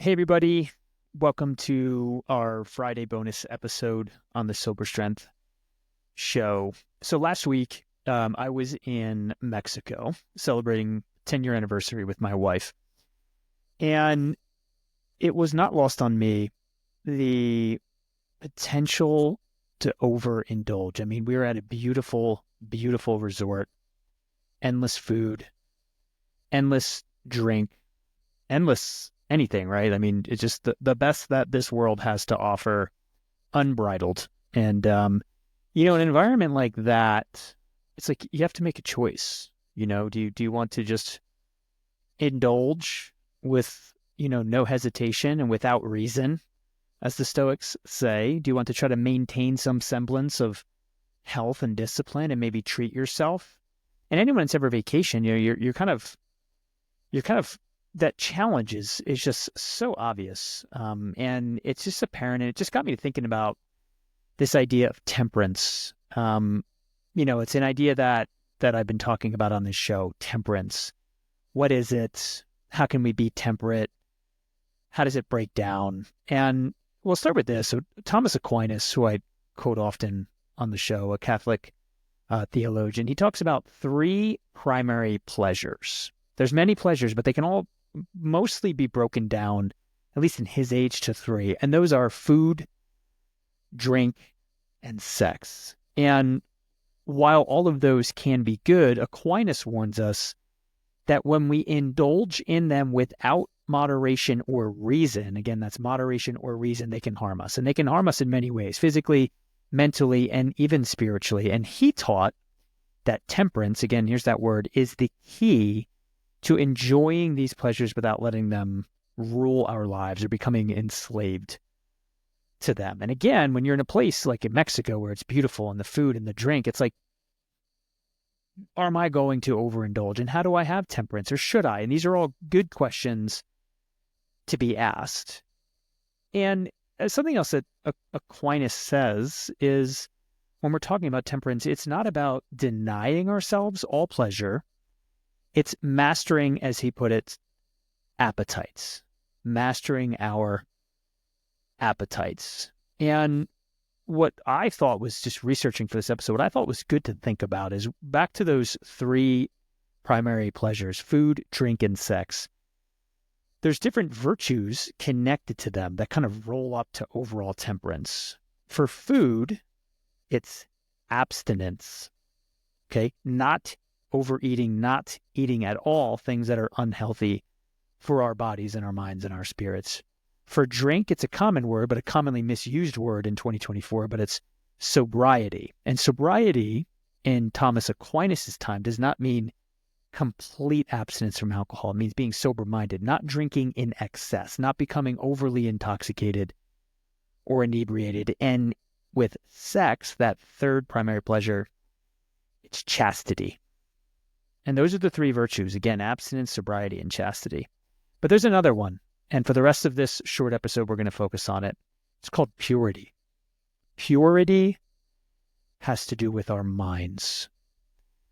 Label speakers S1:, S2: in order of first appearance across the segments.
S1: Hey, everybody. Welcome to our Friday bonus episode on the Sober Strength show. So last week, I was in Mexico celebrating 10-year anniversary with my wife. And it was not lost on me the potential to overindulge. I mean, we were at a beautiful, beautiful resort, endless food, endless drink, endless anything, right? I mean, it's just the best that this world has to offer, unbridled. And, an environment like that, it's like you have to make a choice. Do you want to just indulge with, no hesitation and without reason, as the Stoics say? Do you want to try to maintain some semblance of health and discipline and maybe treat yourself? And anyone that's ever vacation, you're kind of that challenge is just so obvious, and it's just apparent, and it just got me thinking about this idea of temperance. It's an idea that I've been talking about on this show. Temperance. What is it? How can we be temperate? How does it break down? And we'll start with this. So Thomas Aquinas, who I quote often on the show, a Catholic theologian, he talks about three primary pleasures. There's many pleasures, but they can all mostly be broken down, at least in his age, to three. And those are food, drink, and sex. And while all of those can be good, Aquinas warns us that when we indulge in them without moderation or reason, again, that's moderation or reason, they can harm us. And they can harm us in many ways, physically, mentally, and even spiritually. And he taught that temperance, again, here's that word, is the key to enjoying these pleasures without letting them rule our lives or becoming enslaved to them. And again, when you're in a place like in Mexico where it's beautiful and the food and the drink, it's like, am I going to overindulge? And how do I have temperance, or should I? And these are all good questions to be asked. And something else that Aquinas says is, when we're talking about temperance, it's not about denying ourselves all pleasure. It's mastering, as he put it, appetites, mastering our appetites. And what I thought was, just researching for this episode, what I thought was good to think about is back to those three primary pleasures: food, drink, and sex. There's different virtues connected to them that kind of roll up to overall temperance. For food, it's abstinence, okay? Not overeating, not eating at all things that are unhealthy for our bodies and our minds and our spirits. For drink, it's a common word, but a commonly misused word in 2024, but it's sobriety. And sobriety in Thomas Aquinas' time does not mean complete abstinence from alcohol. It means being sober-minded, not drinking in excess, not becoming overly intoxicated or inebriated. And with sex, that third primary pleasure, it's chastity. And those are the three virtues. Again, abstinence, sobriety, and chastity. But there's another one. And for the rest of this short episode, we're going to focus on it. It's called purity. Purity has to do with our minds.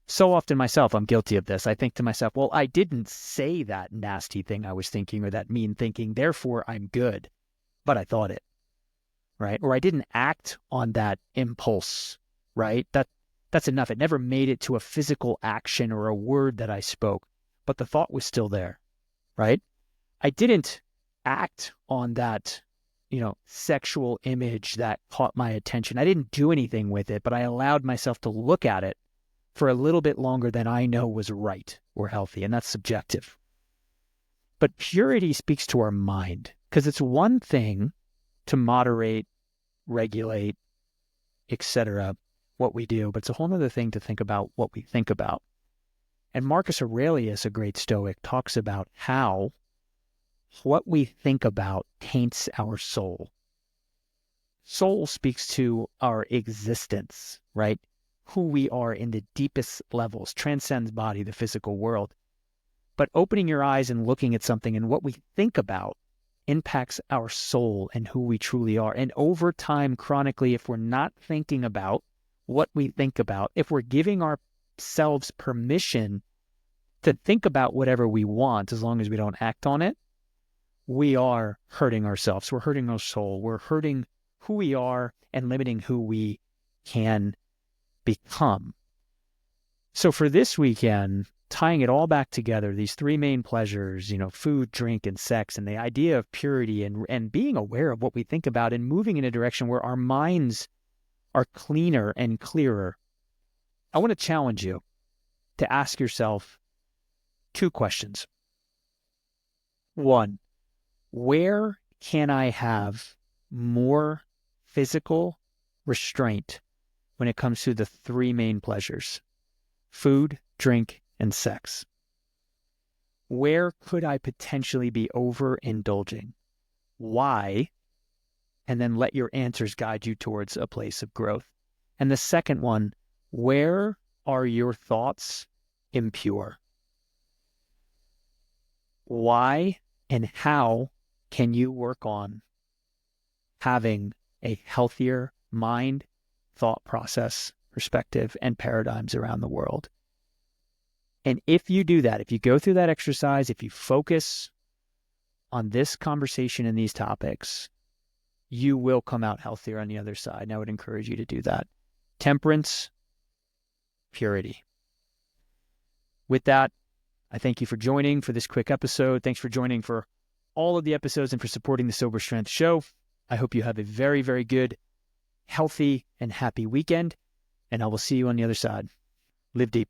S1: So often myself, I'm guilty of this. I think to myself, well, I didn't say that nasty thing I was thinking, or that mean thinking, therefore I'm good. But I thought it, right? Or I didn't act on that impulse, right? That's enough. It never made it to a physical action or a word that I spoke, but the thought was still there, right? I didn't act on that, sexual image that caught my attention. I didn't do anything with it, but I allowed myself to look at it for a little bit longer than I know was right or healthy, and that's subjective. But purity speaks to our mind, because it's one thing to moderate, regulate, etc., what we do, but it's a whole other thing to think about what we think about. And Marcus Aurelius, a great Stoic, talks about how what we think about taints our soul. Soul speaks to our existence, right? Who we are in the deepest levels, transcends body, the physical world. But opening your eyes and looking at something, and what we think about impacts our soul and who we truly are. And over time, chronically, if we're not thinking about what we think about, if we're giving ourselves permission to think about whatever we want, as long as we don't act on it, we are hurting ourselves. We're hurting our soul. We're hurting who we are and limiting who we can become. So for this weekend, tying it all back together, these three main pleasures, food, drink, and sex, and the idea of purity and being aware of what we think about and moving in a direction where our minds are cleaner and clearer. I want to challenge you to ask yourself two questions. One, where can I have more physical restraint when it comes to the three main pleasures: food, drink, and sex? Where could I potentially be overindulging? Why? And then let your answers guide you towards a place of growth. And the second one, where are your thoughts impure? Why and how can you work on having a healthier mind, thought process, perspective, and paradigms around the world? And if you do that, if you go through that exercise, if you focus on this conversation and these topics, you will come out healthier on the other side. And I would encourage you to do that. Temperance, purity. With that, I thank you for joining for this quick episode. Thanks for joining for all of the episodes and for supporting the Sober Strength Show. I hope you have a very, very good, healthy, and happy weekend. And I will see you on the other side. Live deep.